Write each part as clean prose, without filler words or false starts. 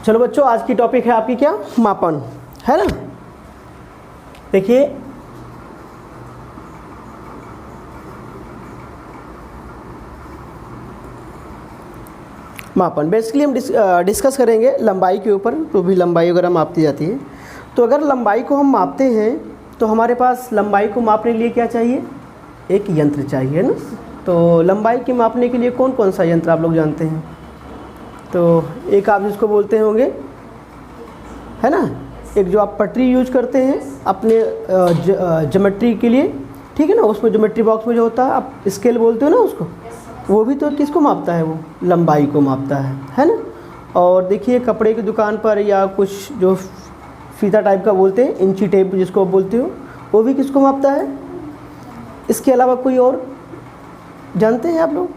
चलो बच्चों, आज की टॉपिक है आपकी क्या, मापन, है ना। देखिए मापन बेसिकली हम डिस्कस करेंगे लंबाई के ऊपर। तो भी लंबाई वगैरह मापती जाती है, तो अगर लंबाई को हम मापते हैं तो हमारे पास लंबाई को मापने के लिए क्या चाहिए, एक यंत्र चाहिए ना। तो लंबाई की मापने के लिए कौन कौन सा यंत्र आप लोग जानते हैं? तो एक आप जिसको बोलते होंगे, है ना, एक जो आप पटरी यूज करते हैं अपने ज्योमेट्री के लिए, ठीक है ना, उसमें ज्योमेट्री बॉक्स में जो होता है आप स्केल बोलते हो ना उसको, वो भी तो किसको मापता है, वो लंबाई को मापता है ना। और देखिए कपड़े की दुकान पर या कुछ जो फीता टाइप का बोलते हैं, इंची टेप जिसको आप बोलते हो, वो भी किसको मापता है? इसके अलावा कोई और जानते हैं आप लोग?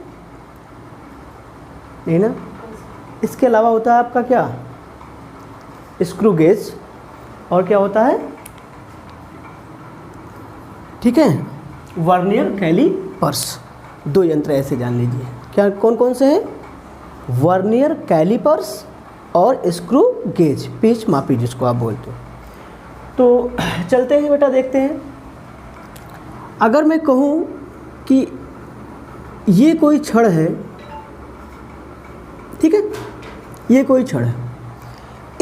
नहीं ना। इसके अलावा होता है आपका क्या, स्क्रू गेज, और क्या होता है, ठीक है, वर्नियर कैलीपर्स। दो यंत्र ऐसे जान लीजिए, क्या कौन कौन से हैं? वर्नियर कैलीपर्स और स्क्रू गेज, पिच मापी जिसको आप बोलते हो। तो चलते हैं बेटा, देखते हैं। अगर मैं कहूँ कि ये कोई छड़ है, ठीक है, ये कोई छड़ है,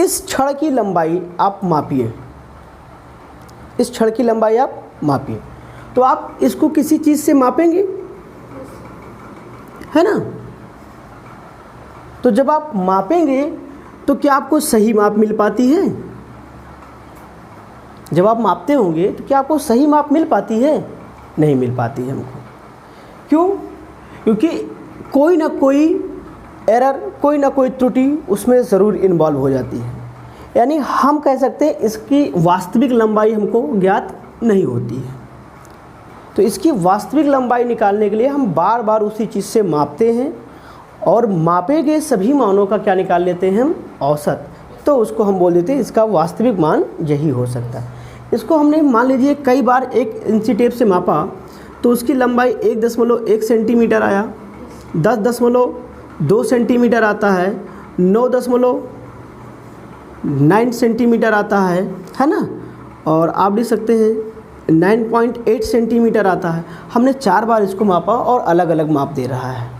इस छड़ की लंबाई आप मापिए, इस छड़ की लंबाई आप मापिए, तो आप इसको किसी चीज़ से मापेंगे, है ना। तो जब आप मापेंगे तो क्या आपको सही माप मिल पाती है? जब आप मापते होंगे तो क्या आपको सही माप मिल पाती है? नहीं मिल पाती है हमको। क्यों? क्योंकि कोई ना कोई एरर, कोई ना कोई त्रुटि उसमें ज़रूर इन्वॉल्व हो जाती है। यानी हम कह सकते हैं इसकी वास्तविक लंबाई हमको ज्ञात नहीं होती है। तो इसकी वास्तविक लंबाई निकालने के लिए हम बार बार उसी चीज़ से मापते हैं और मापे गए सभी मानों का क्या निकाल लेते हैं हम, औसत। तो उसको हम बोल देते हैं इसका वास्तविक मान यही हो सकता है। इसको हमने मान लीजिए कई बार एक इंची टेप से मापा तो उसकी लंबाई 1.1 सेंटीमीटर आया, 10.2 सेंटीमीटर आता है, 9.9 सेंटीमीटर आता है ना, और आप लिख सकते हैं 9.8 सेंटीमीटर आता है। हमने 4 बार इसको मापा और अलग अलग माप दे रहा है,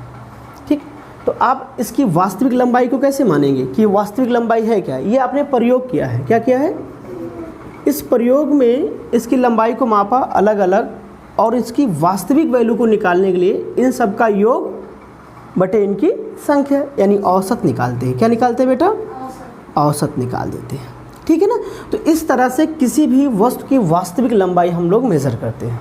ठीक। तो आप इसकी वास्तविक लंबाई को कैसे मानेंगे कि वास्तविक लंबाई है क्या? ये आपने प्रयोग किया है, क्या किया है? इस प्रयोग में इसकी लंबाई को मापा अलग अलग, और इसकी वास्तविक वैल्यू को निकालने के लिए इन सब का योग बटे इनकी संख्या यानी औसत निकालते हैं। क्या निकालते हैं बेटा? औसत निकाल देते हैं, ठीक है ना। तो इस तरह से किसी भी वस्तु की वास्तविक लंबाई हम लोग मेज़र करते हैं।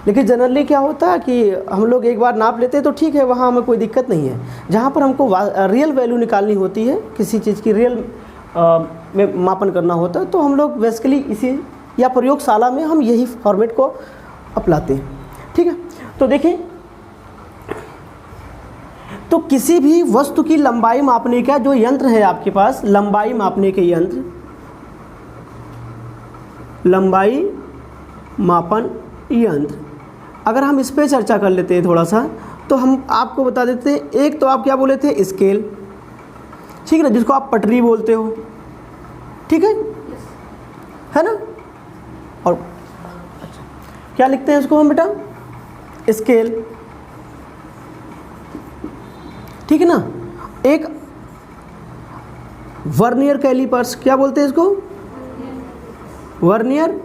लेकिन जनरली क्या होता है कि हम लोग एक बार नाप लेते हैं तो ठीक है, वहाँ हमें कोई दिक्कत नहीं है। जहाँ पर हमको रियल वैल्यू निकालनी होती है, किसी चीज़ की रियल में मापन करना होता है, तो हम लोग बेसिकली इसी या प्रयोगशाला में हम यही फॉर्मेट को अपनाते हैं, ठीक है। तो देखिए, तो किसी भी वस्तु की लंबाई मापने का जो यंत्र है आपके पास, लंबाई मापने के यंत्र, लंबाई मापन यंत्र, अगर हम इस पर चर्चा कर लेते हैं थोड़ा सा, तो हम आपको बता देते हैं। एक तो आप क्या बोले थे, स्केल, ठीक है ना, जिसको आप पटरी बोलते हो, ठीक है ना। और अच्छा, क्या लिखते हैं इसको हम बेटा? स्केल, ठीक है ना। एक वर्नियर कैलीपर्स, क्या बोलते हैं इसको? वर्नियर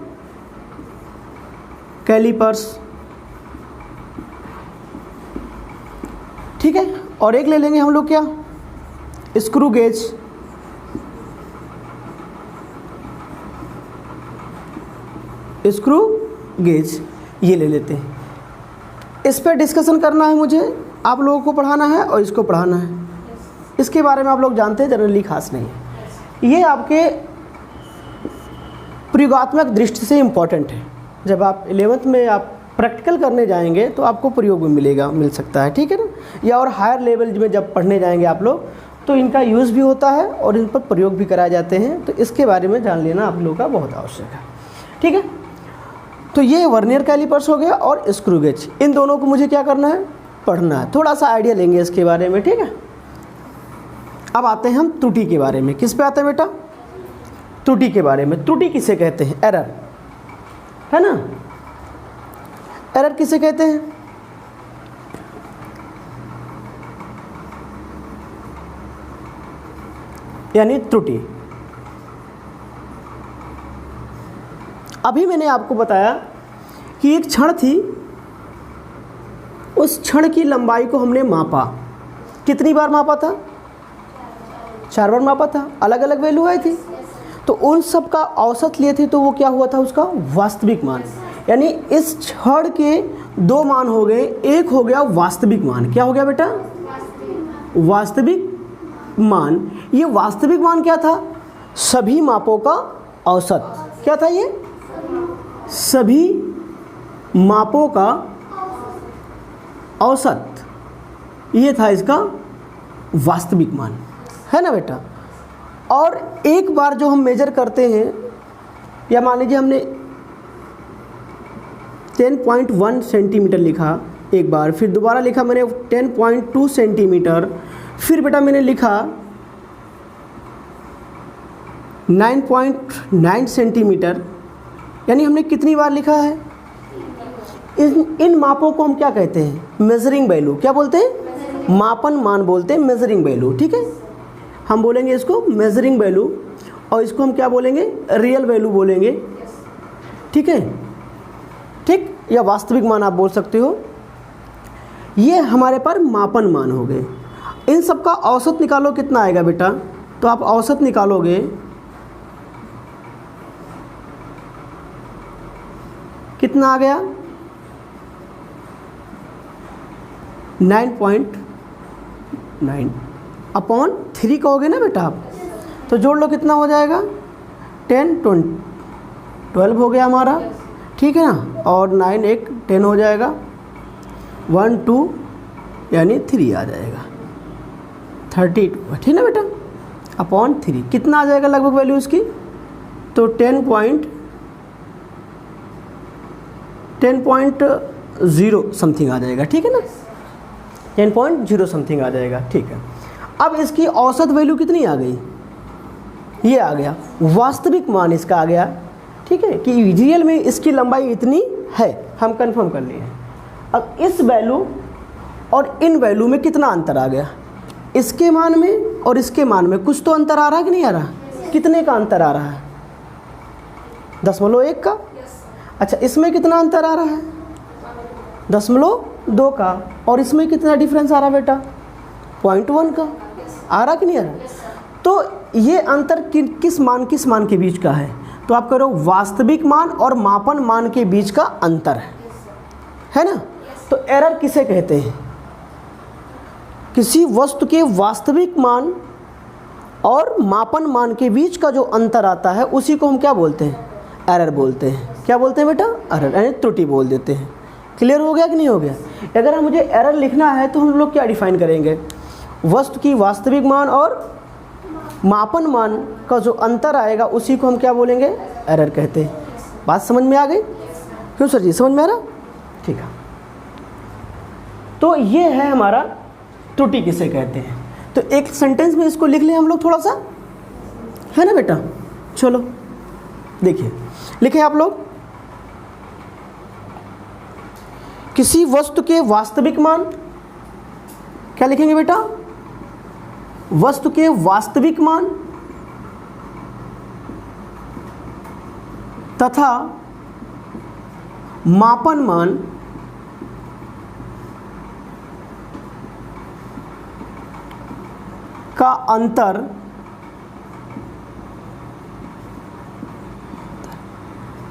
कैलीपर्स, ठीक है। और एक ले लेंगे हम लोग क्या, स्क्रू गेज, स्क्रू गेज, ये ले लेते हैं। इस पर डिस्कशन करना है मुझे, आप लोगों को पढ़ाना है और इसको पढ़ाना है। इसके बारे में आप लोग जानते हैं, जनरली खास नहीं है। ये आपके प्रयोगात्मक दृष्टि से इम्पॉर्टेंट है। जब आप 11th में आप प्रैक्टिकल करने जाएंगे तो आपको प्रयोग में मिल सकता है, ठीक है ना। या और हायर लेवल में जब पढ़ने जाएंगे आप लोग तो इनका यूज़ भी होता है और इन पर प्रयोग भी कराए जाते हैं। तो इसके बारे में जान लेना आप लोगों का बहुत आवश्यक है, ठीक है। तो ये वर्नियर कैलीपर्स हो गया और स्क्रू गेज, इन दोनों को मुझे क्या करना है, पढ़ना है। थोड़ा सा आइडिया लेंगे इसके बारे में, ठीक है। अब आते हैं हम त्रुटि के बारे में। किस पे आते हैं बेटा? त्रुटि के बारे में। त्रुटि किसे कहते हैं? एरर, है ना? एरर किसे कहते हैं? यानी त्रुटि। अभी मैंने आपको बताया कि एक क्षण थी, उस क्षण की लंबाई को हमने मापा। कितनी बार मापा था? 4 बार मापा था, अलग अलग वैल्यू आई थी। तो उन सब का औसत लिए थे, तो वो क्या हुआ था? उसका वास्तविक मान। यानी इस क्षण के 2 मान हो गए, एक हो गया वास्तविक मान। क्या हो गया बेटा? वास्तविक मान। ये वास्तविक मान क्या था? सभी मापों का औसत। क्या था ये? सभी मापों का औसत। ये था इसका वास्तविक मान, है ना बेटा? और एक बार जो हम मेजर करते हैं, या मान लीजिए हमने 10.1 सेंटीमीटर लिखा एक बार, फिर दोबारा लिखा मैंने 10.2 सेंटीमीटर, फिर बेटा मैंने लिखा 9.9 सेंटीमीटर। यानी हमने कितनी बार लिखा है? इन मापों को हम क्या कहते हैं? Measuring value. क्या बोलते हैं? मापन मान बोलते हैं, मेजरिंग वैल्यू। ठीक है, हम बोलेंगे इसको मेजरिंग वैल्यू, और इसको हम क्या बोलेंगे? रियल वैल्यू बोलेंगे। ठीक है, ठीक, या वास्तविक मान आप बोल सकते हो। ये हमारे पर मापन मान हो गए। इन सब का औसत निकालो, कितना आएगा बेटा? तो आप औसत निकालोगे, कितना आ गया? 9.9 अपॉन 3 कहोगे ना बेटा आप, तो जोड़ लो, कितना हो जाएगा? 10, 12 हो गया हमारा। ठीक है ना? और 9 एक 10 हो जाएगा, 1 2 यानी 3 आ जाएगा, 32। ठीक है ना बेटा? अपॉन 3 कितना आ जाएगा लगभग वैल्यू इसकी? तो 10.0 समथिंग आ जाएगा। ठीक है ना? 10.0 समथिंग आ जाएगा। ठीक है, अब इसकी औसत वैल्यू कितनी आ गई? ये आ गया वास्तविक मान इसका आ गया। ठीक है, कि रियल में इसकी लंबाई इतनी है, हम कंफर्म कर लिए। अब इस वैल्यू और इन वैल्यू में कितना अंतर आ गया? इसके मान में और इसके मान में कुछ तो अंतर आ रहा है कि नहीं आ रहा? कितने का अंतर आ रहा है? 0.1 का। अच्छा, इसमें कितना अंतर आ रहा है? 0.2 का। और इसमें कितना डिफरेंस आ रहा है बेटा? 0.1 का। आ रहा कि नहीं आ रहा? तो ये अंतर किस मान के बीच का है? तो आप कह रहे हो वास्तविक मान और मापन मान के बीच का अंतर है ना? तो एरर किसे कहते हैं? किसी वस्तु के वास्तविक मान और मापन मान के बीच का जो अंतर आता है, उसी को हम क्या बोलते हैं? एरर बोलते हैं। क्या बोलते हैं बेटा? एरर, यानी त्रुटि बोल देते हैं। क्लियर हो गया कि नहीं हो गया? अगर हम मुझे एरर लिखना है तो हम लोग क्या डिफाइन करेंगे? वस्तु की वास्तविक मान और मापन मान का जो अंतर आएगा, उसी को हम क्या बोलेंगे? एरर कहते हैं। बात समझ में आ गई? क्यों सर जी, समझ में आ रहा? ठीक है, तो ये है हमारा त्रुटि किसे कहते हैं। तो एक सेंटेंस में इसको लिख लें हम लोग थोड़ा सा, है ना बेटा? चलो देखिए, लिखें आप लोग। किसी वस्तु के वास्तविक मान, क्या लिखेंगे बेटा? वस्तु के वास्तविक मान तथा मापन मान का अंतर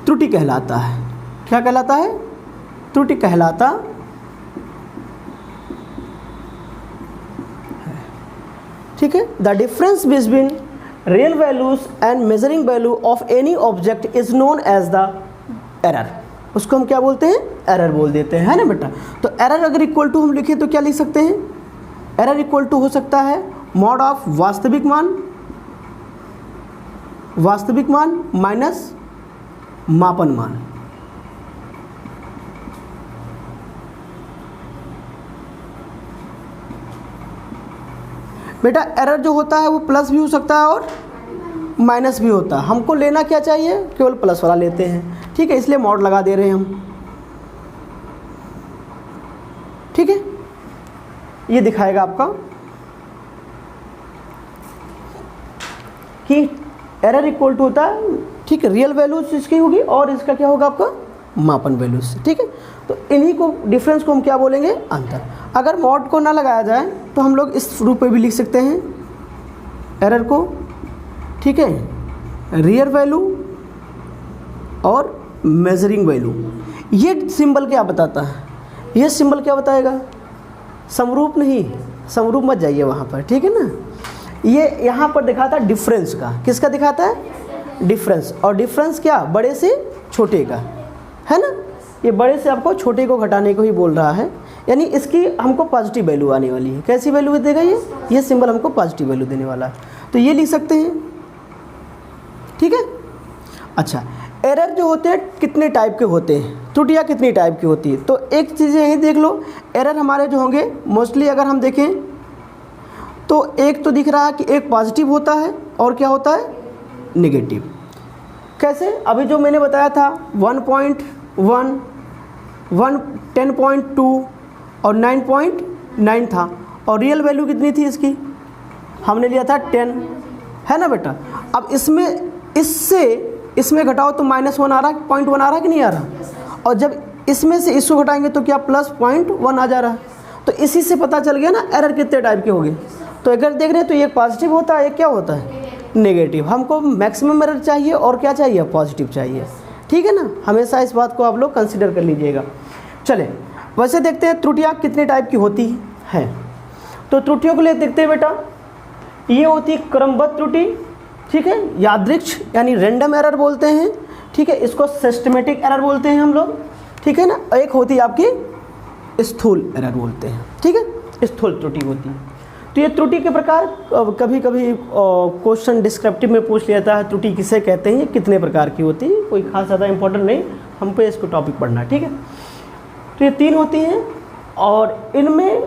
त्रुटि कहलाता है। क्या कहलाता है? त्रुटि कहलाता है। ठीक है, the difference between real values and measuring value of any object is known as the error. उसको हम क्या बोलते हैं? एरर बोल देते हैं, है ना बेटा? तो एरर अगर इक्वल टू हम लिखें तो क्या लिख सकते हैं? एरर इक्वल टू हो सकता है मॉड ऑफ वास्तविक मान माइनस मापन मान। बेटा एरर जो होता है वो प्लस भी हो सकता है और माइनस भी होता है, हमको लेना क्या चाहिए, केवल प्लस वाला लेते हैं, ठीक है, इसलिए मॉड लगा दे रहे हैं हम, ठीक है। ये दिखाएगा आपका कि एरर इक्वल टू होता है, ठीक है, रियल वैल्यू इसकी होगी और इसका क्या होगा आपका मापन वैल्यू से, ठीक है। तो इन्हीं को डिफरेंस को हम क्या बोलेंगे, अंतर। अगर मॉड को ना लगाया जाए तो हम लोग इस रूप में भी लिख सकते हैं एरर को, ठीक है, रियल वैल्यू और मेजरिंग वैल्यू। ये सिंबल क्या बताता है, ये सिंबल क्या बताएगा, समरूप नहीं, समरूप मत जाइए वहाँ पर, ठीक है ना। ये यहाँ पर दिखाता है डिफरेंस का, किसका दिखाता है, डिफरेंस। और डिफरेंस क्या, बड़े से छोटे का, है ना। ये बड़े से आपको छोटे को घटाने को ही बोल रहा है, यानी इसकी हमको पॉजिटिव वैल्यू आने वाली है। कैसी वैल्यू देगा ये सिंबल हमको पॉजिटिव वैल्यू देने वाला है, तो ये लिख सकते हैं, ठीक है। अच्छा, एरर जो होते हैं कितने टाइप के होते हैं, त्रुटियाँ कितनी टाइप की होती है, तो एक चीज़ यही देख लो, एरर हमारे जो होंगे मोस्टली अगर हम देखें तो एक तो दिख रहा है कि एक पॉजिटिव होता है और क्या होता है, नेगेटिव। कैसे, अभी जो मैंने बताया था 1.1, 10.2 और 9.9 था, और रियल वैल्यू कितनी थी इसकी, हमने लिया था 10, है ना बेटा। अब इसमें घटाओ तो -1 आ रहा है, 0.1 आ रहा है कि नहीं आ रहा, और जब इसमें से इसको घटाएंगे तो क्या +0.1 आ जा रहा है। तो इसी से पता चल गया ना एरर कितने टाइप के होंगे। तो अगर देख रहे हैं तो एक पॉजिटिव होता है, एक क्या होता है, नेगेटिव। हमको मैक्सिमम एरर चाहिए और क्या चाहिए, पॉजिटिव चाहिए, ठीक है ना। हमेशा इस बात को आप लोग कंसिडर कर लीजिएगा। चले वैसे देखते हैं त्रुटियाँ कितने टाइप की होती हैं। तो त्रुटियों को ले देखते हैं बेटा, ये होती है क्रमबद्ध त्रुटि, ठीक है, यादृच्छ यानी रैंडम एरर बोलते हैं, ठीक है, इसको सिस्टमेटिक एरर बोलते हैं हम लोग, ठीक है ना। एक होती है आपकी स्थूल एरर बोलते हैं, ठीक है, स्थूल त्रुटि होती है। तो ये त्रुटि के प्रकार कभी कभी क्वेश्चन डिस्क्रिप्टिव में पूछ लिया जाता है, त्रुटि किसे कहते हैं, ये कितने प्रकार की होती है, कोई खास ज़्यादा इंपॉर्टेंट नहीं, हम पे इसको टॉपिक पढ़ना है, ठीक है। तो ये 3 होती हैं और इनमें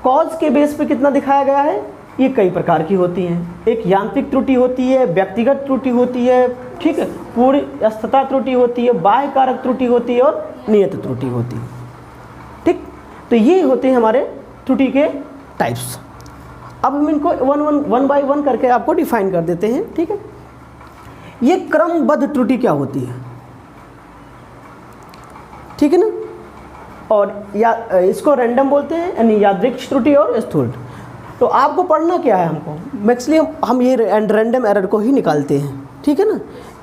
कॉज के बेस पे कितना दिखाया गया है, ये कई प्रकार की होती हैं। एक यांत्रिक त्रुटि होती है, व्यक्तिगत त्रुटि होती है, ठीक है, पूरी अस्थता त्रुटि होती है, बाह्य कारक त्रुटि होती है और नियत त्रुटि होती है, ठीक। तो ये होते हैं हमारे त्रुटि के टाइप्स। अब हम इनको वन बाय वन करके आपको डिफाइन कर देते हैं, ठीक है। ये क्रमबद्ध त्रुटि क्या होती है, ठीक है ना, और या इसको रैंडम बोलते हैं, यानी यादृच्छिक त्रुटि और स्थूल। तो आपको पढ़ना क्या है, हमको मैक्सिमम हम ये रैंडम एरर को ही निकालते हैं, ठीक है ना।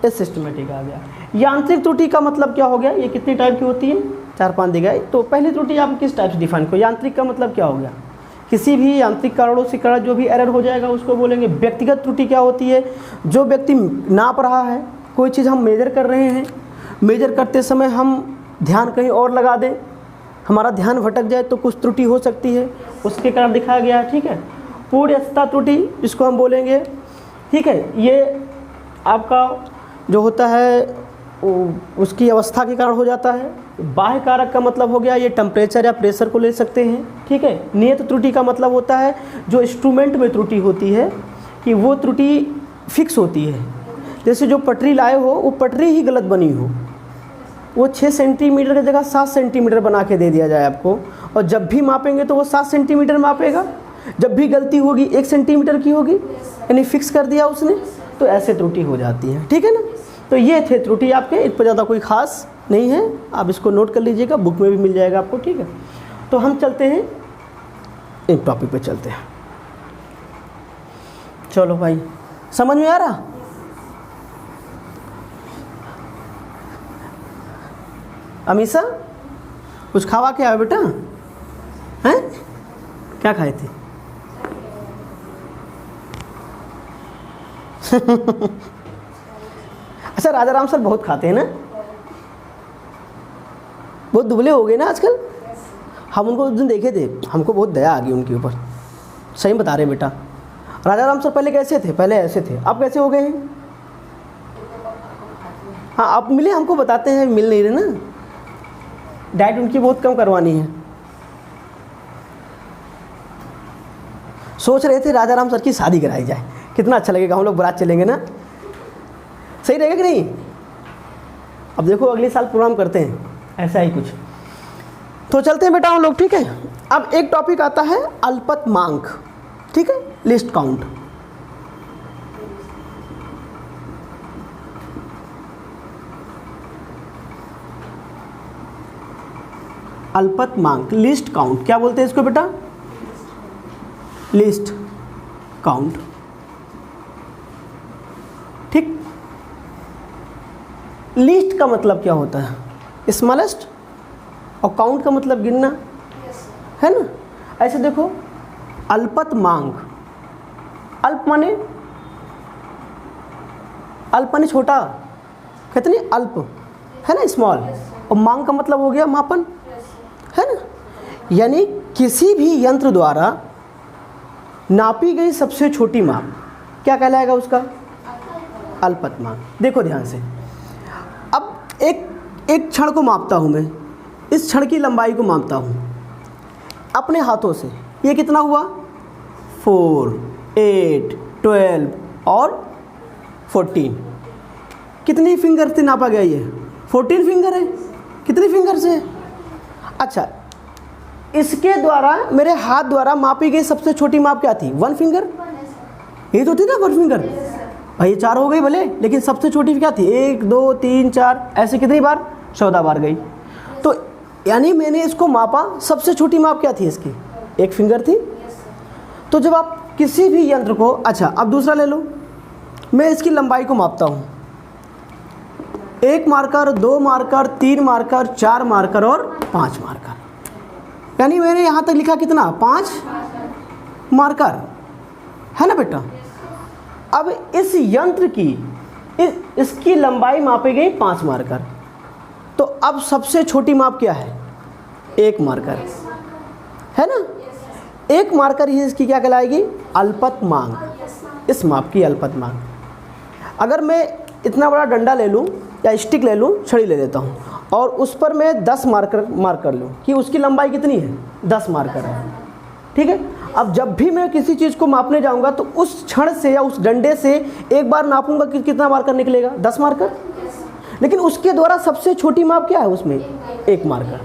ये सिस्टमेटिक आ गया। यांत्रिक त्रुटि का मतलब क्या हो गया, ये कितनी टाइप की होती है, 4-5 दिखाई। तो पहली त्रुटि आप किस टाइप से डिफाइन करो, यांत्रिक का मतलब क्या हो गया, किसी भी यांत्रिक कारणों से कारण जो भी एरर हो जाएगा उसको बोलेंगे। व्यक्तिगत त्रुटि क्या होती है, जो व्यक्ति नाप रहा है, कोई चीज़ हम मेजर कर रहे हैं, मेजर करते समय हम ध्यान कहीं और लगा दें, हमारा ध्यान भटक जाए तो कुछ त्रुटि हो सकती है, उसके कारण दिखाया गया है, ठीक है। पूर्ण अवस्था त्रुटि इसको हम बोलेंगे, ठीक है, ये आपका जो होता है उसकी अवस्था के कारण हो जाता है। बाह्य कारक का मतलब हो गया, ये टेम्परेचर या प्रेशर को ले सकते हैं, ठीक है। नियत त्रुटि का मतलब होता है जो इंस्ट्रूमेंट में त्रुटि होती है, कि वो त्रुटि फिक्स होती है। जैसे जो पटरी लाए हो वो पटरी ही गलत बनी हो, वो 6 सेंटीमीटर की जगह 7 सेंटीमीटर बना के दे दिया जाए आपको, और जब भी मापेंगे तो वो 7 सेंटीमीटर मापेगा, जब भी गलती होगी 1 सेंटीमीटर की होगी, यानी फिक्स कर दिया उसने, तो ऐसे त्रुटि हो जाती है, ठीक है ना। तो ये थे त्रुटि आपके, इस पर ज़्यादा कोई खास नहीं है, आप इसको नोट कर लीजिएगा, बुक में भी मिल जाएगा आपको, ठीक है। तो हम चलते हैं एक टॉपिक पे चलते हैं। चलो भाई, समझ में आ रहा, अमीषा कुछ खावा क्या है बेटा, हैं क्या खाए थे अच्छा, राजा राम सर बहुत खाते हैं ना, बहुत दुबले हो गए ना आजकल। हम उनको उस दिन देखे थे, हमको बहुत दया आ गई उनके ऊपर, सही बता रहे बेटा। राजा राम सर पहले कैसे थे, पहले ऐसे थे, अब कैसे हो गए हैं। हाँ आप मिले, हमको बताते हैं, मिल नहीं रहे ना, डाइट उनकी बहुत कम करवानी है। सोच रहे थे राजा राम सर की शादी कराई जाए, कितना अच्छा लगेगा, हम लोग बारात चलेंगे ना, सही रहेगा कि नहीं। अब देखो अगले साल प्रोग्राम करते हैं ऐसा ही कुछ। तो चलते हैं बेटा हम लोग, ठीक है। अब एक टॉपिक आता है अल्पतमांक, ठीक है, लिस्ट काउंट। अल्पतमांक, लिस्ट काउंट, क्या बोलते हैं इसको बेटा, लिस्ट काउंट, ठीक। लिस्ट का मतलब क्या होता है, स्मॉलेस्ट, और काउंट का मतलब गिनना, है ना। ऐसे देखो अल्पतमांक, अल्प माने, अल्प माने छोटा, कहते नहीं अल्प, है ना, स्मॉल, और मांग का मतलब हो गया मापन, है ना। यानी किसी भी यंत्र द्वारा नापी गई सबसे छोटी माप क्या कहलाएगा उसका, अल्पतमांक। देखो ध्यान से, अब एक क्षण को मापता हूँ मैं, इस क्षण की लंबाई को मापता हूँ अपने हाथों से, ये कितना हुआ, 4, 8, 12 और 14, कितनी फिंगर से नापा गया, ये 14 फिंगर है, कितनी फिंगर से। अच्छा, इसके द्वारा, मेरे हाथ द्वारा मापी गई सबसे छोटी माप क्या थी, 1 फिंगर, ये तो थी ना 1 फिंगर भाई, 4 हो गई भले, लेकिन सबसे छोटी क्या थी, 1, 2, 3, 4, ऐसे कितनी बार, 14 बार गई। तो यानी मैंने इसको मापा, सबसे छोटी माप क्या थी इसकी, 1 फिंगर थी। तो जब आप किसी भी यंत्र को, अच्छा अब दूसरा ले लो, मैं इसकी लंबाई को मापता हूँ, 1 मार्कर, 2 मार्कर, 3 मार्कर, 4 मार्कर और 5 मार्कर, यानी मैंने यहाँ तक लिखा कितना, 5 मार्कर, है ना बेटा। अब इस यंत्र की इसकी लंबाई मापी गई 5 मार्कर, तो अब सबसे छोटी माप क्या है, 1 मार्कर, है ना। 1 मार्कर ही इसकी क्या कहलाएगी, अल्पतमांक, इस माप की अल्पतमांक। अगर मैं इतना बड़ा डंडा ले लूँ या स्टिक ले लूँ, छड़ी ले लेता हूँ, और उस पर मैं 10 मार्कर मार्क कर लूँ कि उसकी लंबाई कितनी है, 10 मार्कर है, ठीक है। अब जब भी मैं किसी चीज़ को मापने जाऊँगा तो उस क्षण से या उस डंडे से एक बार नापूंगा कि कितना मार्कर निकलेगा, 10 मार्कर, लेकिन उसके द्वारा सबसे छोटी माप क्या है उसमें, 1 मार्कर,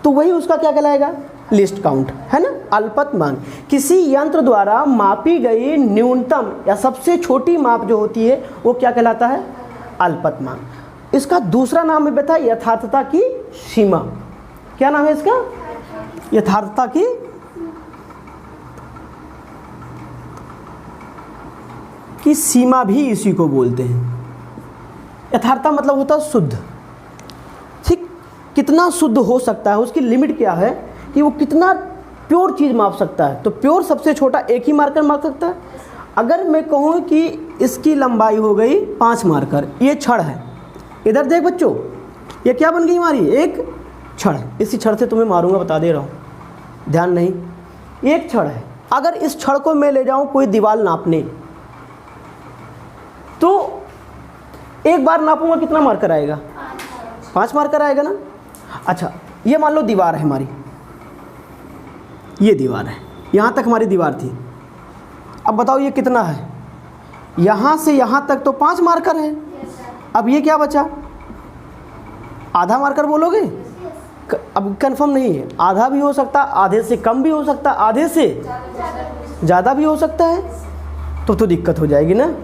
तो वही उसका क्या कहलाएगा, लिस्ट काउंट, है ना। अल्पतमांक, किसी यंत्र द्वारा मापी गई न्यूनतम या सबसे छोटी माप जो होती है वो क्या कहलाता है, अल्पतमांक। इसका दूसरा नाम है बेटा यथार्थता की सीमा। क्या नाम है इसका, यथार्थता की सीमा भी इसी को बोलते हैं। यथार्थता मतलब होता है शुद्ध, ठीक, कितना शुद्ध हो सकता है, उसकी लिमिट क्या है कि वो कितना प्योर चीज़ माप सकता है। तो प्योर सबसे छोटा 1 ही मार्कर माप सकता है। अगर मैं कहूँ कि इसकी लंबाई हो गई 5 मार्कर, ये छड़ है, इधर देख बच्चों, ये क्या बन गई हमारी, एक छड़, इसी छड़ से तुम्हें मारूंगा, बता दे रहा हूँ, ध्यान नहीं, एक छड़ है। अगर इस छड़ को मैं ले जाऊँ कोई दीवार नापने, तो एक बार नापूंगा कितना मार्कर आएगा, 5 मार्कर आएगा ना। अच्छा, ये मान लो दीवार है हमारी, ये दीवार है, यहाँ तक हमारी दीवार थी। अब बताओ ये कितना है, यहाँ से यहाँ तक तो 5 मार्कर है। अब ये क्या बचा, आधा मार्कर बोलोगे, अब कंफर्म नहीं है, आधा भी हो सकता, आधे से कम भी हो सकता, आधे से ज़्यादा भी हो सकता है, तो दिक्कत हो जाएगी ना,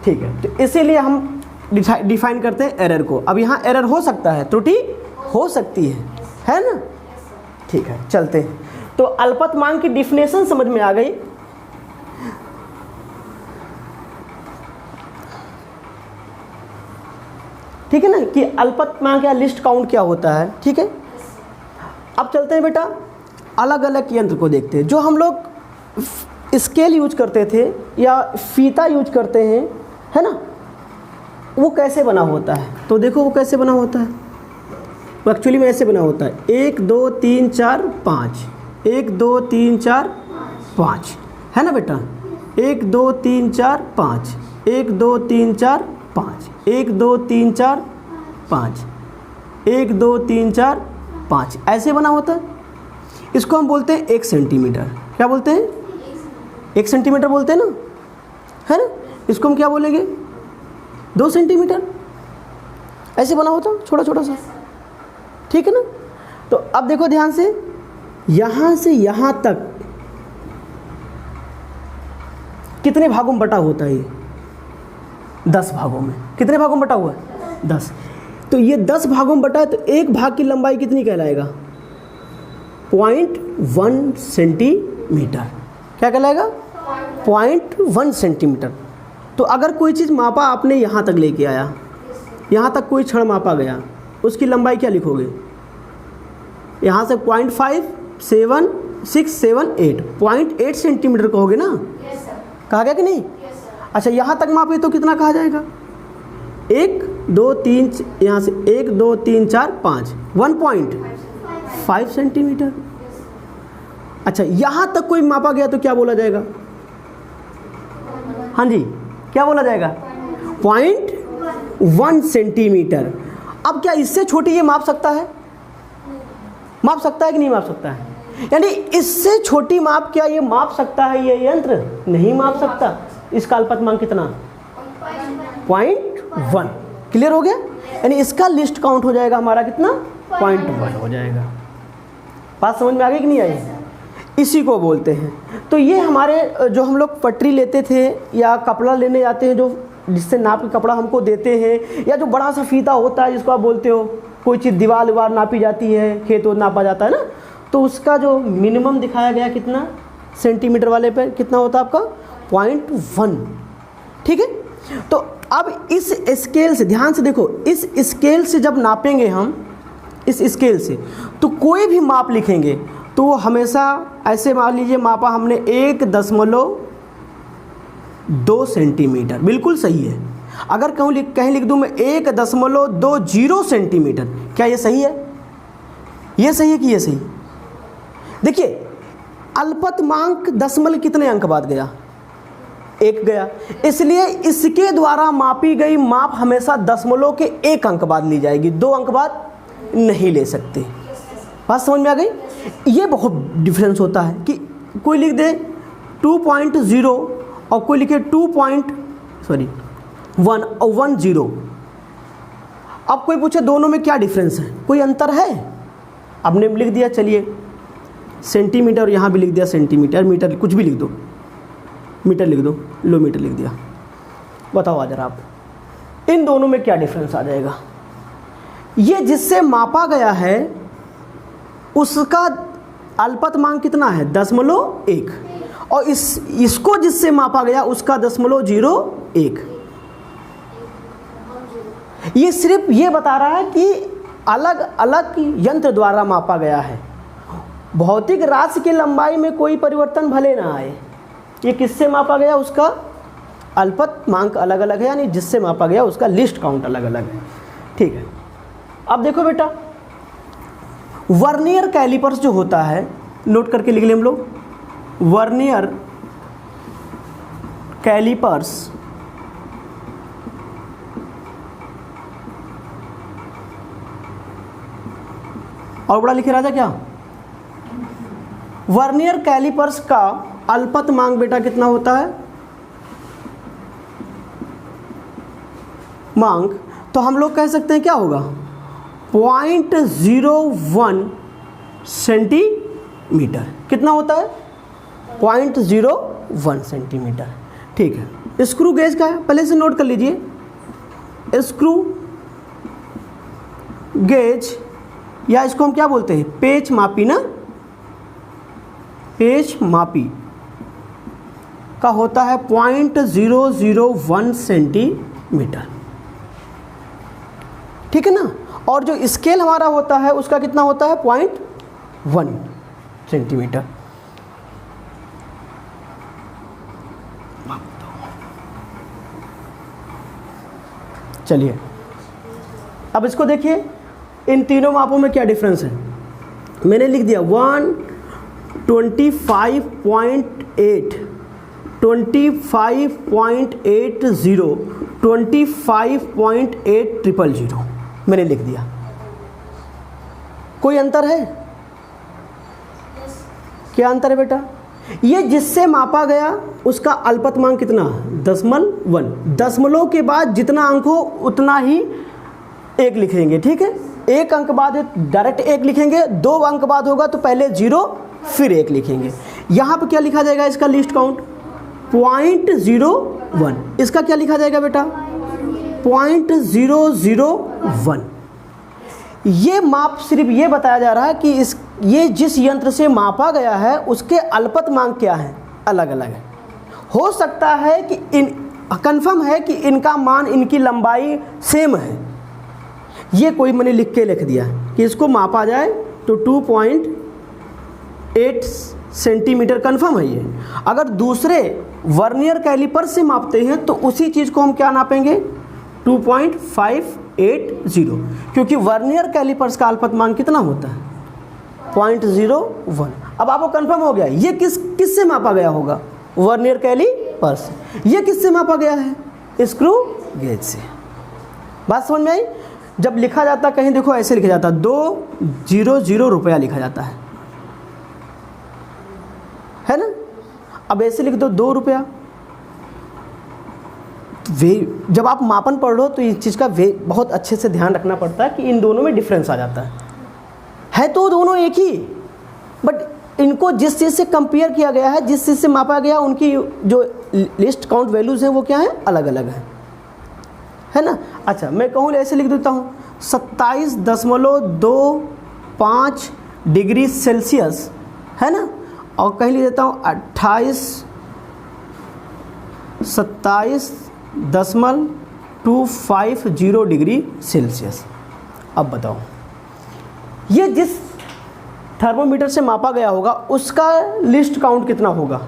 ठीक है। तो इसीलिए हम डिफाइन करते हैं एरर को। अब यहाँ एरर हो सकता है, त्रुटि हो सकती है ना, ठीक है। चलते हैं, तो अल्पतमांक की डिफिनेशन समझ में आ गई। ठीक है ना, कि अल्पतमांक या लिस्ट काउंट क्या होता है, ठीक है। अब चलते हैं बेटा अलग अलग यंत्र को देखते हैं। जो हम लोग स्केल यूज करते थे या फीता यूज करते हैं, है ना, वो कैसे बना होता है, तो देखो वो कैसे बना होता है, वो एक्चुअली में ऐसे बना होता है, 1 2 3 4 5, 1 2 3 4 5, है ना बेटा, 1 2 3 4 5, 1 2 3 4 5, 1 2 3 4 5, 1 2 3 4 5, ऐसे बना होता है। इसको हम बोलते हैं 1 सेंटीमीटर। क्या बोलते हैं, 1 सेंटीमीटर बोलते हैं ना, है ना। इसको हम क्या बोलेंगे, 2 सेंटीमीटर। ऐसे बना होता छोटा छोटा सा, ठीक है ना। तो अब देखो ध्यान से यहाँ तक कितने भागों में बटा होता है ये, 10 भागों में। कितने भागों में बटा हुआ है, 10। तो ये 10 भागों में बटा है, तो एक भाग की लंबाई कितनी कहलाएगा, 0.1 सेंटीमीटर। क्या कहलाएगा, 0.1 सेंटीमीटर। तो अगर कोई चीज़ मापा आपने यहाँ तक लेके आया, यहाँ तक कोई क्षण मापा गया, उसकी लंबाई क्या लिखोगे, यहाँ से 0.5, 7, 6, 7, 8, 0.8 सेंटीमीटर कहोगे ना। कहा गया कि नहीं। अच्छा, यहाँ तक मापे तो कितना कहा जाएगा, 1, 2, 3, यहाँ से 1, 2, 3, 4, 5, 1.5 सेंटीमीटर। अच्छा, यहाँ तक कोई मापा गया तो क्या बोला जाएगा, हाँ जी, क्या बोला जाएगा, 0.1 सेंटीमीटर। अब क्या इससे छोटी ये माप सकता है, माप सकता है कि नहीं माप सकता है, यानी इससे छोटी माप क्या ये माप सकता है ये यंत्र, नहीं माप सकता। इसका अल्पतमांक कितना, 0.1। क्लियर हो गया, यानी इसका लिस्ट काउंट हो जाएगा हमारा कितना, 0.1 हो जाएगा। बात समझ में आ गई कि नहीं आई, इसी को बोलते हैं। तो ये हमारे जो हम लोग पटरी लेते थे या कपड़ा लेने जाते हैं, जो जिससे नाप के कपड़ा हमको देते हैं, या जो बड़ा सा फीता होता है जिसको आप बोलते हो, कोई चीज़ दीवार वार नापी जाती है, खेत वो नापा जाता है ना, तो उसका जो मिनिमम दिखाया गया कितना सेंटीमीटर वाले पे कितना होता है आपका, 0.1। ठीक है। तो अब इस स्केल से ध्यान से देखो, इस स्केल से जब नापेंगे हम, इस स्केल से, तो कोई भी माप लिखेंगे तो हमेशा ऐसे मान लीजिए मापा हमने 1.2 सेंटीमीटर, बिल्कुल सही है। अगर कहीं लिख दूँ मैं 1.20 सेंटीमीटर, क्या ये सही है, ये सही है कि ये सही। देखिए अल्पतमांक दशमलव कितने अंक बाद गया, 1 गया, इसलिए इसके द्वारा मापी गई माप हमेशा दशमलव के 1 अंक बाद ली जाएगी, 2 अंक बाद नहीं ले सकते। बात समझ में आ गई। ये बहुत डिफरेंस होता है कि कोई लिख दे 2.0 और कोई लिखे 1 और 10। अब कोई पूछे दोनों में क्या डिफरेंस है, कोई अंतर है, आपने लिख दिया, चलिए सेंटीमीटर, यहाँ भी लिख दिया सेंटीमीटर, मीटर कुछ भी लिख दो, मीटर लिख दो, लो मीटर लिख दिया। बताओ आ जरा आप, इन दोनों में क्या डिफरेंस आ जाएगा। ये जिससे मापा गया है उसका अल्पतमांक कितना है, 0.1, और इसको जिससे मापा गया उसका 0.01। ये सिर्फ ये बता रहा है कि अलग अलग यंत्र द्वारा मापा गया है। भौतिक राशि की लंबाई में कोई परिवर्तन भले ना आए, ये किससे मापा गया उसका अल्पतमांक अलग अलग है, यानी जिससे मापा गया उसका लिस्ट काउंट अलग अलग है। ठीक है। अब देखो बेटा, वर्नियर कैलिपर्स जो होता है, नोट करके लिख लें हम लोग, वर्नियर कैलिपर्स और बड़ा लिखे राजा क्या, वर्नियर कैलिपर्स का अल्पतमांक बेटा कितना होता है, मांक, तो हम लोग कह सकते हैं क्या होगा, 0.01 सेंटीमीटर। कितना होता है, 0.01 सेंटीमीटर। ठीक है। स्क्रू गेज का है, पहले से नोट कर लीजिए। स्क्रू गेज, या इसको हम क्या बोलते हैं, पेच मापी ना, पेच मापी का होता है 0.001 सेंटीमीटर। ठीक है ना। और जो स्केल हमारा होता है उसका कितना होता है, 0.1 सेंटीमीटर। चलिए अब इसको देखिए, इन तीनों मापों में क्या डिफरेंस है। मैंने लिख दिया 125.8, 25.80, 25.800 मैंने लिख दिया। कोई अंतर है, क्या अंतर है बेटा, ये जिससे मापा गया उसका अल्पतमांक कितना, 0.1। दशमलव के बाद जितना अंक हो उतना ही एक लिखेंगे, ठीक है। एक अंक बाद डायरेक्ट एक लिखेंगे, 2 अंक बाद होगा तो पहले 0 फिर 1 लिखेंगे। यहाँ पे क्या लिखा जाएगा, इसका लिस्ट काउंट 0.01। इसका क्या लिखा जाएगा बेटा, 0.001। ये माप सिर्फ ये बताया जा रहा है कि ये जिस यंत्र से मापा गया है उसके अल्पतमांक क्या है, अलग अलग है। हो सकता है कि कंफर्म है कि इनका मान, इनकी लंबाई सेम है। ये कोई मैंने लिख दिया कि इसको मापा जाए तो 2.8 सेंटीमीटर कंफर्म है ये। अगर दूसरे वर्नियर कैलिपर से मापते हैं तो उसी चीज़ को हम क्या नापेंगे, 2.580, क्योंकि वर्नियर कैलिपर्स का अल्पतमांक कितना होता है, 0.01। अब आपको कंफर्म हो गया ये किससे मापा गया होगा, वर्नियर कैलिपर से। ये किससे मापा गया है, स्क्रू गेज से। बात समझ में आई। जब लिखा जाता कहीं देखो ऐसे लिखा जाता 200 रुपया लिखा जाता है ना। अब ऐसे लिख दो 2 रुपया। जब आप मापन पढ़ लो तो इस चीज़ का बहुत अच्छे से ध्यान रखना पड़ता है कि इन दोनों में डिफरेंस आ जाता है तो दोनों एक ही, बट इनको जिस चीज़ से कंपेयर किया गया है, जिस चीज़ से मापा गया, उनकी जो लिस्ट काउंट वैल्यूज़ हैं वो क्या हैं, अलग अलग है ना। अच्छा, मैं कहूँ ऐसे लिख देता हूँ 27.25 डिग्री सेल्सियस है ना, और कहीं लिख देता हूँ 27.250 डिग्री सेल्सियस। अब बताओ ये जिस थर्मोमीटर से मापा गया होगा उसका लिस्ट काउंट कितना होगा,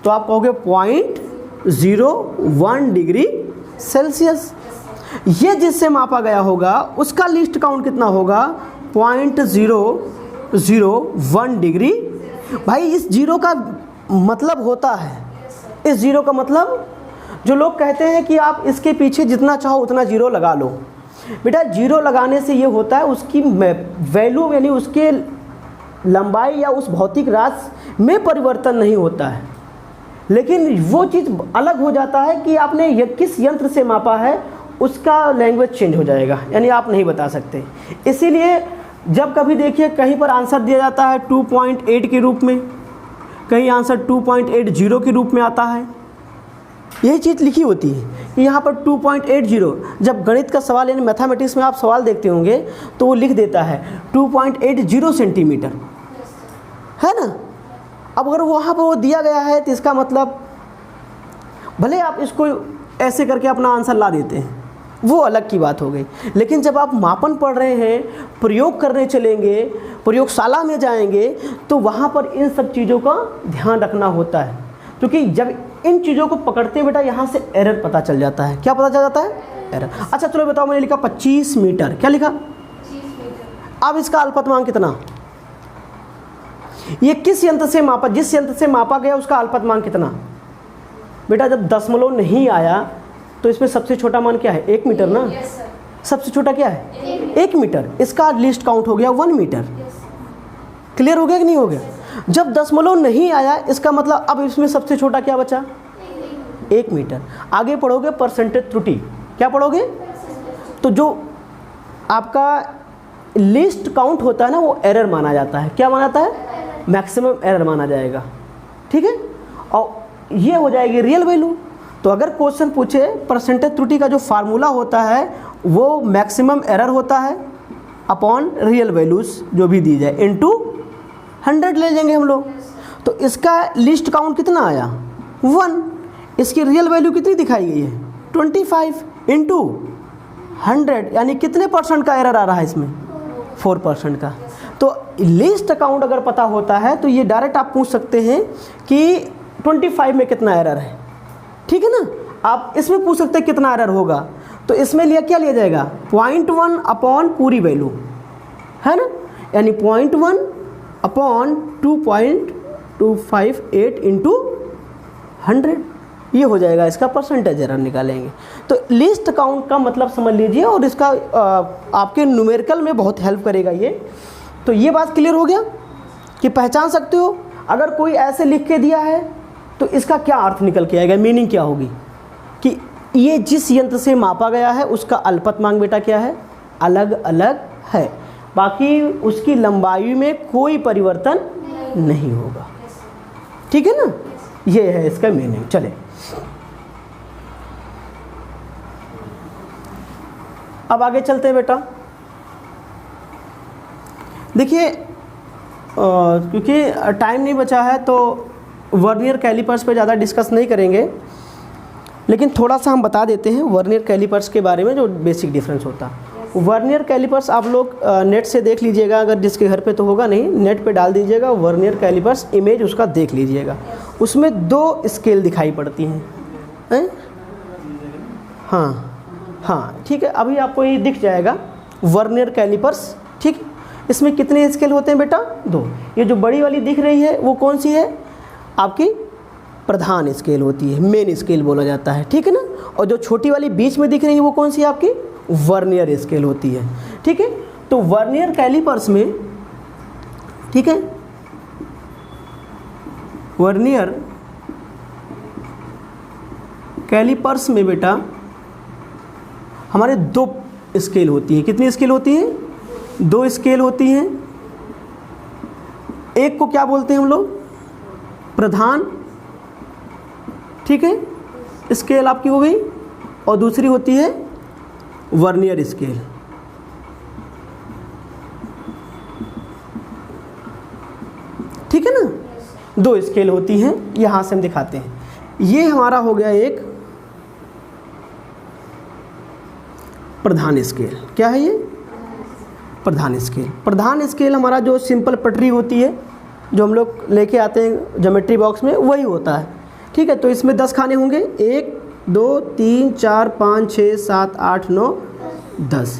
तो आप कहोगे 0.01 डिग्री सेल्सियस। ये जिससे मापा गया होगा उसका लिस्ट काउंट कितना होगा, 0.001 डिग्री। भाई इस जीरो का मतलब होता है, इस जीरो का मतलब, जो लोग कहते हैं कि आप इसके पीछे जितना चाहो उतना जीरो लगा लो, बेटा जीरो लगाने से ये होता है उसकी वैल्यू यानी उसके लंबाई या उस भौतिक राशि में परिवर्तन नहीं होता है, लेकिन वो चीज़ अलग हो जाता है कि आपने किस यंत्र से मापा है उसका लैंग्वेज चेंज हो जाएगा, यानी आप नहीं बता सकते। इसीलिए जब कभी देखिए कहीं पर आंसर दिया जाता है 2.8 के रूप में, कहीं आंसर 2.80 के रूप में आता है, यही चीज़ लिखी होती है कि यहाँ पर 2.80। जब गणित का सवाल यानी मैथमेटिक्स में आप सवाल देखते होंगे तो वो लिख देता है 2.80 सेंटीमीटर, है ना। अब अगर वहाँ पर वो दिया गया है तो इसका मतलब भले आप इसको ऐसे करके अपना आंसर ला देते हैं, वो अलग की बात हो गई, लेकिन जब आप मापन पढ़ रहे हैं, प्रयोग करने चलेंगे, प्रयोगशाला में जाएंगे, तो वहाँ पर इन सब चीज़ों का ध्यान रखना होता है, क्योंकि जब इन चीज़ों को पकड़ते बेटा यहाँ से एरर पता चल जाता है। क्या पता चल जाता है, एरर। अच्छा चलो बताओ, मैंने लिखा 25 मीटर, क्या लिखा, 25 मीटर। अब इसका अल्पतमांक कितना, ये किस यंत्र से मापा, जिस यंत्र से मापा गया उसका अल्पतमांक कितना। बेटा जब दशमलव नहीं आया तो इसमें सबसे छोटा मान क्या है, 1 मीटर ना। सबसे छोटा क्या है, 1 मीटर। इसका लिस्ट काउंट हो गया 1 मीटर। क्लियर हो गया कि नहीं हो गया। जब दशमलव नहीं आया इसका मतलब अब इसमें सबसे छोटा क्या बचा, 1 मीटर। आगे पढ़ोगे परसेंटेज त्रुटि, क्या पढ़ोगे, तो जो आपका लिस्ट काउंट होता है ना वो एरर माना जाता है। क्या माना जाता है, मैक्सिमम एरर माना जाएगा, ठीक है। और ये हो जाएगी रियल वैल्यू। तो अगर क्वेश्चन पूछे परसेंटेज त्रुटि का जो फार्मूला होता है वो मैक्सिमम एरर होता है अपॉन रियल वैल्यूज़ जो भी दी जाए इनटू 100 ले लेंगे हम लोग। तो इसका लिस्ट काउंट कितना आया, 1। इसकी रियल वैल्यू कितनी दिखाई गई है, 25 इंटू 100, यानी कितने परसेंट का एरर आ रहा है इसमें, 4% का। तो लिस्ट काउंट अगर पता होता है तो ये डायरेक्ट आप पूछ सकते हैं कि 25 में कितना एरर है, ठीक है ना। आप इसमें पूछ सकते हैं कितना एरर होगा, तो इसमें क्या लिया जाएगा, 0.1 अपॉन पूरी वैल्यू, है ना, यानी 0.1 अपॉन 2.258 इंटू 100, ये हो जाएगा इसका परसेंटेज एरर निकालेंगे। तो लिस्ट काउंट का मतलब समझ लीजिए, और इसका आपके न्यूमेरिकल में बहुत हेल्प करेगा ये। तो ये बात क्लियर हो गया कि पहचान सकते हो। अगर कोई ऐसे लिख के दिया है तो इसका क्या अर्थ निकल के आएगा, मीनिंग क्या होगी कि ये जिस यंत्र से मापा गया है उसका अल्पतमांक बेटा क्या है, अलग अलग है, बाकी उसकी लंबाई में कोई परिवर्तन नहीं होगा। ठीक है ना, ये है इसका मीनिंग। चले अब आगे चलते हैं बेटा। देखिए क्योंकि टाइम नहीं बचा है तो वर्नियर कैलिपर्स पे ज़्यादा डिस्कस नहीं करेंगे, लेकिन थोड़ा सा हम बता देते हैं वर्नियर कैलिपर्स के बारे में जो बेसिक डिफरेंस होता है। वर्नियर कैलिपर्स आप लोग नेट से देख लीजिएगा, अगर जिसके घर पे तो होगा नहीं, नेट पे डाल दीजिएगा वर्नियर कैलिपर्स, इमेज उसका देख लीजिएगा। उसमें 2 स्केल दिखाई पड़ती हैं। हाँ हाँ ठीक है, अभी आपको ये दिख जाएगा वर्नियर कैलिपर्स। ठीक, इसमें कितने स्केल होते हैं बेटा, 2। ये जो बड़ी वाली दिख रही है वो कौन सी है, आपकी प्रधान स्केल होती है, मेन स्केल बोला जाता है। ठीक है ना, और जो छोटी वाली बीच में दिख रही है वो कौन सी है, आपकी वर्नियर स्केल होती है। ठीक है, तो वर्नियर कैलिपर्स में, ठीक है, वर्नियर कैलिपर्स में बेटा हमारे 2 स्केल होती हैं। कितनी स्केल होती हैं, 2 स्केल होती हैं। एक को क्या बोलते हैं हम लोग, प्रधान, ठीक है, स्केल आपकी हो गई, और दूसरी होती है वर्नियर स्केल। ठीक है ना, 2 स्केल होती हैं, यहां से हम दिखाते हैं। ये हमारा हो गया एक प्रधान स्केल। क्या है ये, प्रधान स्केल। प्रधान स्केल हमारा जो सिंपल पटरी होती है जो हम लोग लेके आते हैं ज्योमेट्री बॉक्स में, वही होता है। ठीक है, तो इसमें 10 खाने होंगे, 1 2 3 4 5 6 7 8 9 10।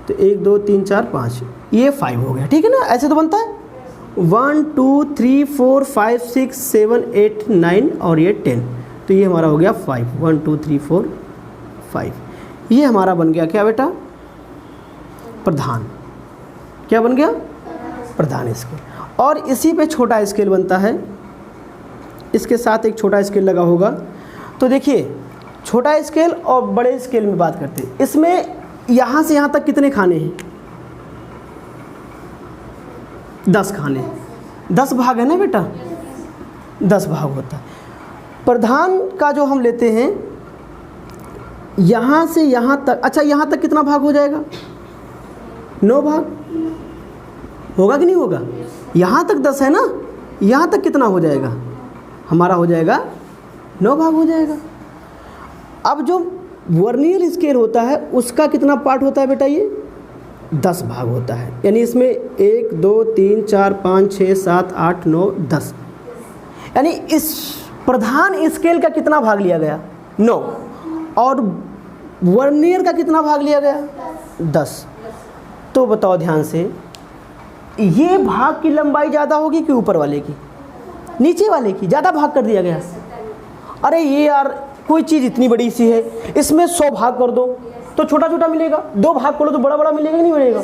तो 1 2 3 4 5, ये 5 हो गया। ठीक है ना, ऐसे तो बनता है 1 2 3 4 5 6 7 8 9 और ये 10। तो ये हमारा हो गया 5, 1 2 3 4 5। ये हमारा बन गया क्या बेटा, प्रधान। क्या बन गया, प्रधान स्केल। और इसी पे छोटा स्केल बनता है, इसके साथ एक छोटा स्केल लगा होगा। तो देखिए छोटा स्केल और बड़े स्केल में बात करते हैं। इसमें यहाँ से यहाँ तक कितने खाने हैं, 10 खाने, 10 भाग है ना बेटा, 10 भाग होता है। प्रधान का जो हम लेते हैं यहाँ से यहाँ तक, अच्छा यहाँ तक कितना भाग हो जाएगा, 9 भाग होगा कि नहीं होगा। यहाँ तक 10 है ना, यहाँ तक कितना हो जाएगा, हमारा हो जाएगा 9 भाग हो जाएगा। अब जो वर्नियर स्केल होता है उसका कितना पार्ट होता है बेटा, ये 10 भाग होता है। यानी इसमें 1 2 3 4 5 6 7 8 9 10, यानी इस प्रधान स्केल का कितना भाग लिया गया, 9, और वर्नियर का कितना भाग लिया गया, 10। तो बताओ ध्यान से, ये भाग की लंबाई ज़्यादा होगी कि ऊपर वाले की, नीचे वाले की, ज़्यादा भाग कर दिया गया। अरे ये यार कोई चीज़ इतनी बड़ी सी है, इसमें 100 भाग कर दो तो छोटा छोटा मिलेगा, 2 भाग करो तो बड़ा बड़ा मिलेगा कि नहीं मिलेगा।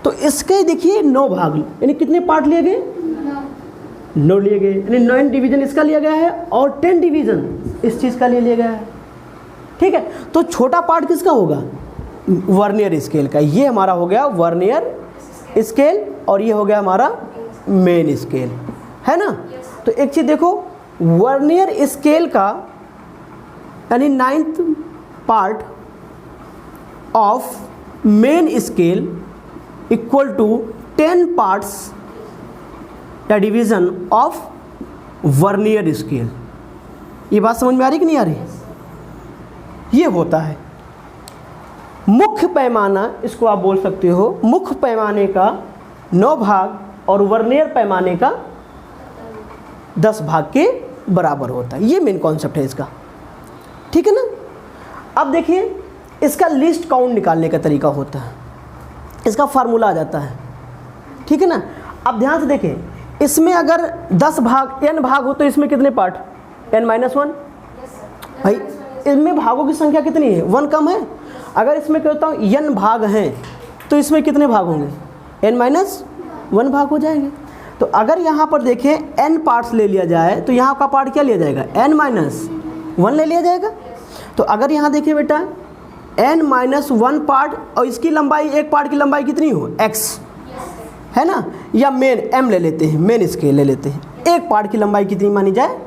तो इसके देखिए 9 भाग, यानी कितने पार्ट लिए गए, 9 लिए गए, यानी 9 डिवीजन इसका लिया गया है और 10 डिवीजन इस चीज़ का लिया गया है। ठीक है, तो छोटा पार्ट किसका होगा, वर्नियर स्केल का। ये हमारा हो गया वर्नियर स्केल और ये हो गया हमारा मेन स्केल, है ना। तो एक चीज़ देखो, वर्नियर स्केल का यानी 9th part of main scale equal to 10 parts या डिवीज़न ऑफ वर्नियर स्केल। ये बात समझ में आ रही कि नहीं आ रही, ये होता है मुख्य पैमाना, इसको आप बोल सकते हो मुख्य पैमाने का 9 भाग और वर्नियर पैमाने का 10 भाग के बराबर होता है। ये मेन कॉन्सेप्ट है इसका, ठीक है ना। अब देखिए इसका लिस्ट काउंट निकालने का तरीका होता है, इसका फार्मूला आ जाता है, ठीक है ना। अब ध्यान से देखें, इसमें अगर 10 भाग n भाग हो तो इसमें कितने पार्ट, n-1। भाई इनमें भागों की संख्या कितनी है, 1 कम है। अगर इसमें कहता हूँ n भाग हैं तो इसमें कितने भाग होंगे, n-1 भाग हो जाएंगे। तो अगर यहाँ पर देखें n पार्ट्स ले लिया जाए तो यहाँ का पार्ट क्या लिया जाएगा, n-1 ले लिया जाएगा। तो अगर यहाँ देखिए बेटा n-1 पार्ट और इसकी लंबाई, एक पार्ट की लंबाई कितनी हो, x है ना, या मेन m ले लेते हैं, मेन स्केल ले लेते हैं, एक पार्ट की लंबाई कितनी मानी जाए,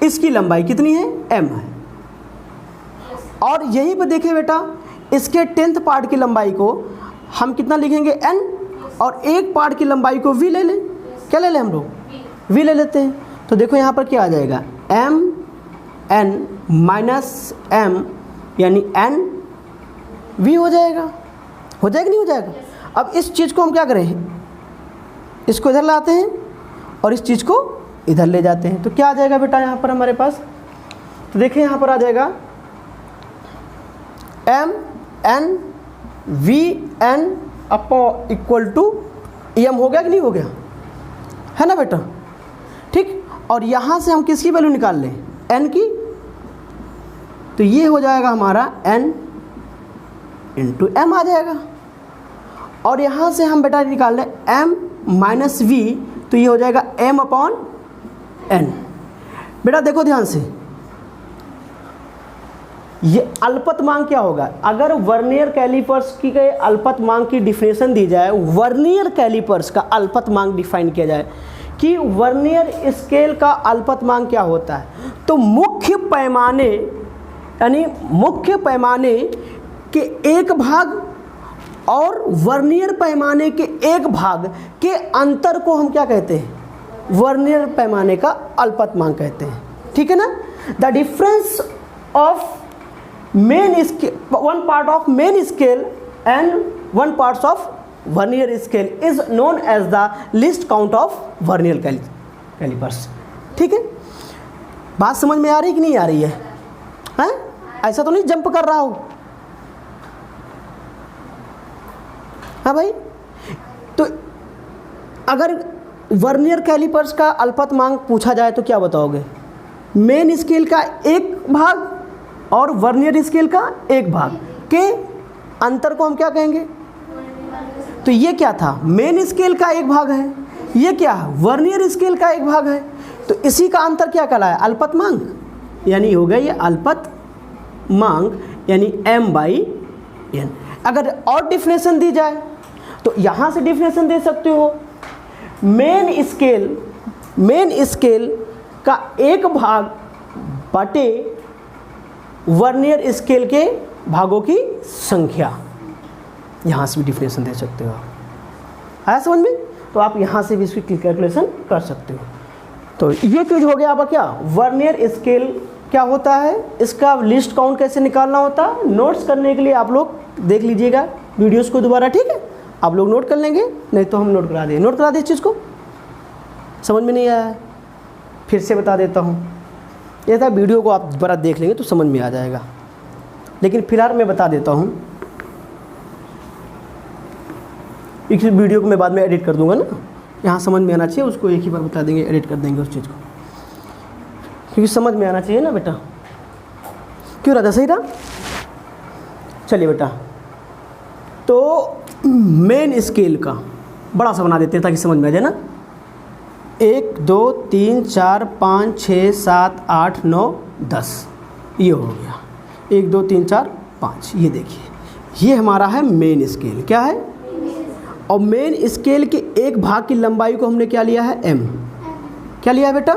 इसकी लंबाई कितनी है, m है। और यहीं पर देखिए बेटा इसके 10th पार्ट की लंबाई को हम कितना लिखेंगे, n, और एक पार्ट की लंबाई को v ले लें, क्या ले लें हम लोग, v ले लेते हैं। तो देखो यहाँ पर क्या आ जाएगा, m n माइनस m यानी n v हो जाएगा, हो जाएगा नहीं हो जाएगा। अब इस चीज़ को हम क्या करें, इसको इधर लाते हैं और इस चीज़ को इधर ले जाते हैं, तो क्या आ जाएगा बेटा यहाँ पर हमारे पास, तो देखिए यहाँ पर आ जाएगा m n v n upon equal to m, हो गया कि नहीं हो गया, है ना बेटा, ठीक। और यहाँ से हम किसकी वैल्यू निकाल लें, n की, तो ये हो जाएगा हमारा n इंटू m आ जाएगा। और यहाँ से हम बेटा निकाल लें m माइनस v, तो ये हो जाएगा m अपॉन n। बेटा देखो ध्यान से, ये अल्पतमांक क्या होगा, अगर वर्नियर कैलिपर्स की गए अल्पतमांक की डिफिनेशन दी जाए, वर्नियर कैलिपर्स का अल्पतमांक डिफाइन किया जाए कि वर्नियर स्केल का अल्पतमांक क्या होता है, तो मुख्य पैमाने यानी मुख्य पैमाने के एक भाग और वर्नियर पैमाने के एक भाग के अंतर को हम क्या कहते हैं, वर्नियर पैमाने का अल्पतमांक कहते हैं, ठीक है ना। The difference of main scale, one part of main scale and one parts of vernier scale is known as the least count of vernier callipers, ठीक है। बात समझ में आ रही कि नहीं आ रही है, हैं? ऐसा तो नहीं जंप कर रहा हो, हाँ भाई। तो अगर वर्नियर कैलिपर्स का अल्पतमांक पूछा जाए तो क्या बताओगे, मेन स्केल का एक भाग और वर्नियर स्केल का एक भाग के अंतर को हम क्या कहेंगे, तो ये क्या था, मेन स्केल का एक भाग है, ये क्या है, वर्नियर स्केल का एक भाग है, तो इसी का अंतर क्या कहलाया, अल्पतमांक, यानी हो गया ये अल्पतमांक यानी m/n। अगर और डिफिनेशन दी जाए तो यहाँ से डिफिनेशन दे सकते हो, मेन स्केल का एक भाग बटे वर्नियर स्केल के भागों की संख्या, यहाँ से भी डिफिनेशन दे सकते हो, आया समझ में। तो आप यहाँ से भी इसकी कैलकुलेशन कर सकते हो। तो ये चीज़ हो गया आपका क्या, वर्नियर स्केल क्या होता है, इसका लिस्ट काउंट कैसे निकालना होता है। नोट्स करने के लिए आप लोग देख लीजिएगा वीडियोस को दोबारा, ठीक है। आप लोग नोट कर लेंगे, नहीं तो हम नोट करा दें इस चीज़ को। समझ में नहीं आया है फिर से बता देता हूँ, ये था वीडियो को आप दोबारा देख लेंगे तो समझ में आ जाएगा, लेकिन फिलहाल मैं बता देता हूँ। इस वीडियो को मैं बाद में एडिट कर दूंगा ना, यहाँ समझ में आना चाहिए, उसको एक ही बार बता देंगे, एडिट कर देंगे उस चीज़ को, क्योंकि समझ में आना चाहिए ना बेटा। क्यों रहा, सही रहा। चलिए बेटा, तो मेन स्केल का बड़ा सा बना देते हैं ताकि समझ में आ जाए ना। 1 2 3 4 5 6 7 8 9 10 ये हो गया, 1 2 3 4 5। ये देखिए ये हमारा है मेन स्केल, क्या है, और मेन स्केल के एक भाग की लंबाई को हमने क्या लिया है, m। क्या लिया है बेटा,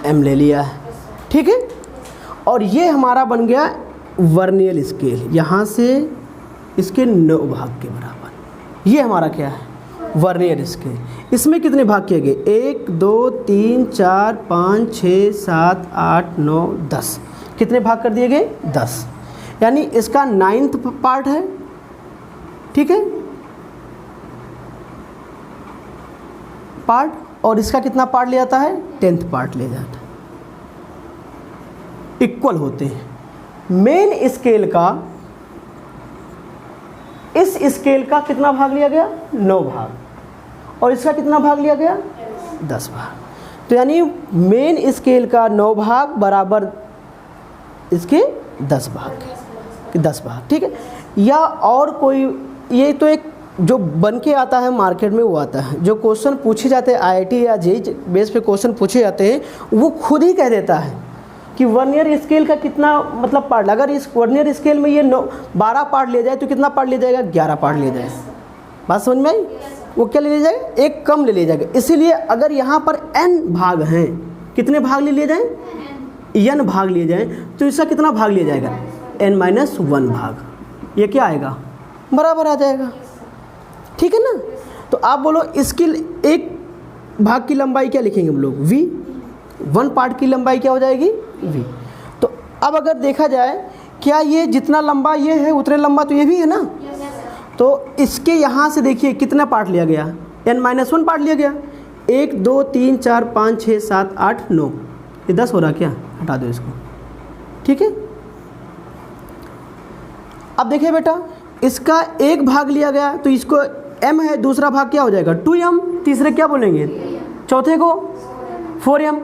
m ले लिया है, ठीक है। और ये हमारा बन गया वर्नियर स्केल, यहाँ से इसके 9 भाग के बराबर। ये हमारा क्या है, वर्नियर स्केल। इसमें कितने भाग किए गए, 1 2 3 4 5 6 7 8 9 10। कितने भाग कर दिए गए, 10। यानी इसका 9th पार्ट है, ठीक है, पार्ट, और इसका कितना पार्ट ले जाता है, 10th पार्ट ले जाता है। इक्वल होते हैं। मेन स्केल का इस स्केल का कितना भाग लिया गया, 9 भाग, और इसका कितना भाग लिया गया, 10 भाग। तो यानी मेन स्केल का 9 भाग बराबर इसके 10 भाग के 10 भाग, ठीक है। या और कोई, ये तो एक जो बन के आता है मार्केट में वो आता है। जो क्वेश्चन पूछे जाते हैं आईआईटी या जेईई बेस पे क्वेश्चन पूछे जाते हैं वो खुद ही कह देता है कि वर्नियर स्केल का कितना मतलब पार्ट। अगर इस वर्नियर स्केल में ये 12 पार्ट ले जाए तो कितना पार्ट ले जाएगा, 11 पार्ट ले जाएगा। बात समझ में आई? वो क्या ले जाएगा, एक कम ले जाएगा। इसीलिए अगर यहाँ पर n भाग हैं, कितने भाग ले लिए जाएँ, n भाग लिए जाएँ, तो इसका कितना भाग लिया जाएगा, n-1 भाग। ये क्या आएगा, बराबर आ जाएगा। ठीक है ना। तो आप बोलो इसकी एक भाग की लंबाई क्या लिखेंगे हम लोग, v। 1 पार्ट की लंबाई क्या हो जाएगी, v। तो अब अगर देखा जाए क्या ये जितना लंबा ये है उतने लंबा तो ये भी है ना। तो इसके यहाँ से देखिए कितना पार्ट लिया गया, n-1 पार्ट लिया गया। 1 2 3 4 5 6 7 8 9, ये 10 हो रहा क्या, हटा दो इसको। ठीक है। अब देखिए बेटा इसका एक भाग लिया गया तो इसको m है, दूसरा भाग क्या हो जाएगा 2m, तीसरे क्या बोलेंगे, चौथे को 4m।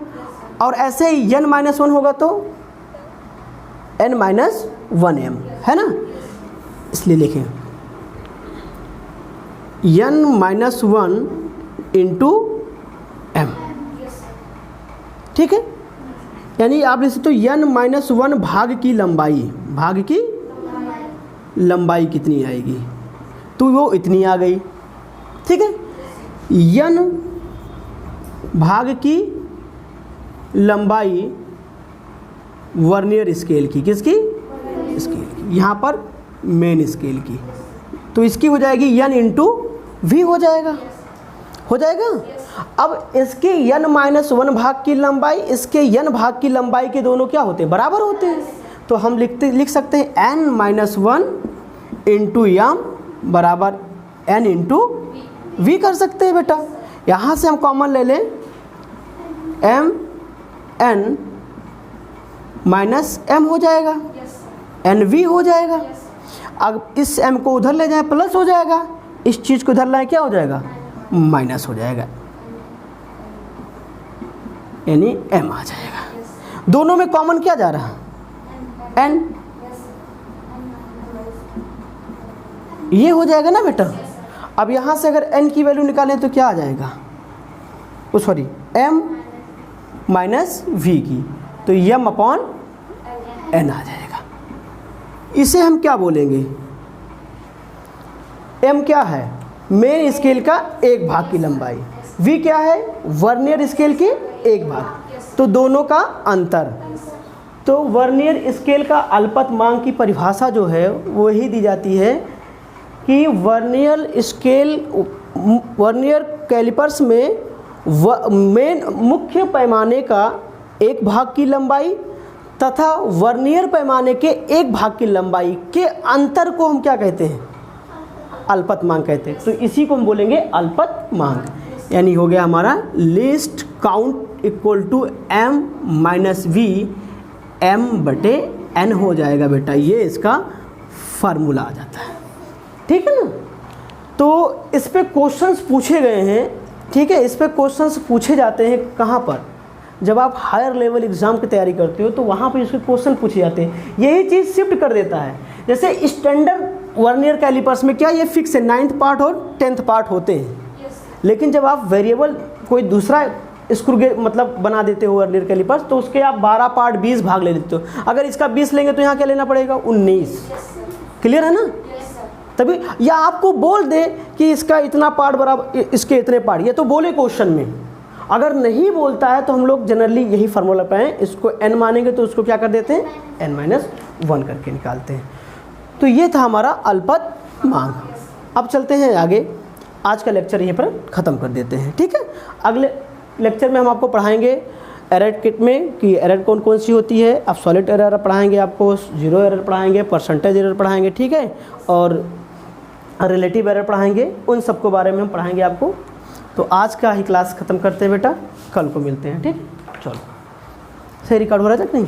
और ऐसे ही n-1 होगा तो n-1m, है ना। इसलिए लिखें n-1 इंटू m। ठीक है। यानी आप लिख सकते हो n-1 भाग की लंबाई, भाग की लंबाई कितनी आएगी, तो वो इतनी आ गई। ठीक है। n भाग की लंबाई वर्नियर स्केल की, किसकी, स्केल की, यहाँ पर मेन स्केल की, तो इसकी हो जाएगी n इंटू v हो जाएगा, हो जाएगा। अब इसके n-1 भाग की लंबाई, इसके n भाग की लंबाई के दोनों क्या होते हैं, बराबर होते हैं। तो हम लिख सकते हैं n-1 इंटू m बराबर n इंटू v कर सकते हैं बेटा। यहाँ से हम कॉमन ले लें m n माइनस m हो जाएगा, n v हो जाएगा। अब इस m को उधर ले जाएं प्लस हो जाएगा, इस चीज़ को उधर लाएं क्या हो जाएगा, माइनस हो जाएगा, यानी m आ जाएगा। दोनों में कॉमन क्या जा रहा है, n। ये हो जाएगा ना बेटा। अब यहाँ से अगर n की वैल्यू निकालें तो क्या आ जाएगा, सॉरी m माइनस v की, तो m अपॉन n आ जाएगा। इसे हम क्या बोलेंगे, m क्या है, मेन स्केल का एक भाग की लंबाई, v क्या है, वर्नियर स्केल के एक भाग, तो दोनों का अंतर। तो वर्नियर स्केल का अल्पतमांक की परिभाषा जो है वो ही दी जाती है कि वर्नियर कैलिपर्स में मेन मुख्य पैमाने का एक भाग की लंबाई तथा वर्नियर पैमाने के एक भाग की लंबाई के अंतर को हम क्या कहते हैं, अल्पतमांक कहते हैं। तो इसी को हम बोलेंगे अल्पतमांक। यानी हो गया हमारा least count equal to m minus v, m बटे n हो जाएगा बेटा। ये इसका फार्मूला आ जाता है। ठीक है ना। तो इस पे क्वेश्चंस पूछे गए हैं। ठीक है। इस पे क्वेश्चंस पूछे जाते हैं कहाँ पर, जब आप हायर लेवल एग्ज़ाम की तैयारी करते हो तो वहाँ पर इसके क्वेश्चन पूछे जाते हैं। यही चीज़ शिफ्ट कर देता है। जैसे स्टैंडर्ड वर्नियर कैलिपर्स में क्या ये फिक्स है, 9th पार्ट और 10th पार्ट होते हैं। लेकिन जब आप वेरिएबल कोई दूसरा स्क्रू मतलब बना देते हो वर्नियर कैलिपर्स, तो उसके आप 12 पार्ट 20 भाग ले लेते हो। अगर इसका 20 लेंगे तो यहाँ क्या लेना पड़ेगा, 19। क्लियर है ना। तभी या आपको बोल दे कि इसका इतना पार्ट बराबर इसके इतने पार्ट, ये तो बोले क्वेश्चन में। अगर नहीं बोलता है तो हम लोग जनरली यही फार्मूला पे हैं, इसको n मानेंगे तो उसको क्या कर देते हैं, n-1 करके निकालते हैं। तो ये था हमारा अल्पतमांक। अब चलते हैं आगे। आज का लेक्चर यहीं पर ख़त्म कर देते हैं। ठीक है। अगले लेक्चर में हम आपको पढ़ाएंगे एरर किट में कि एरर कौन कौन सी होती है। अब सॉलिड एरर पढ़ाएंगे, आपको जीरो एरर पढ़ाएंगे, परसेंटेज एरर पढ़ाएंगे। ठीक है। और रिलेटिव एरर पढ़ाएंगे। उन सब के बारे में हम पढ़ाएंगे आपको। तो आज का ही क्लास ख़त्म करते हैं बेटा, कल को मिलते हैं। ठीक, चलो। सही रिकॉर्ड हो रहा है कि नहीं।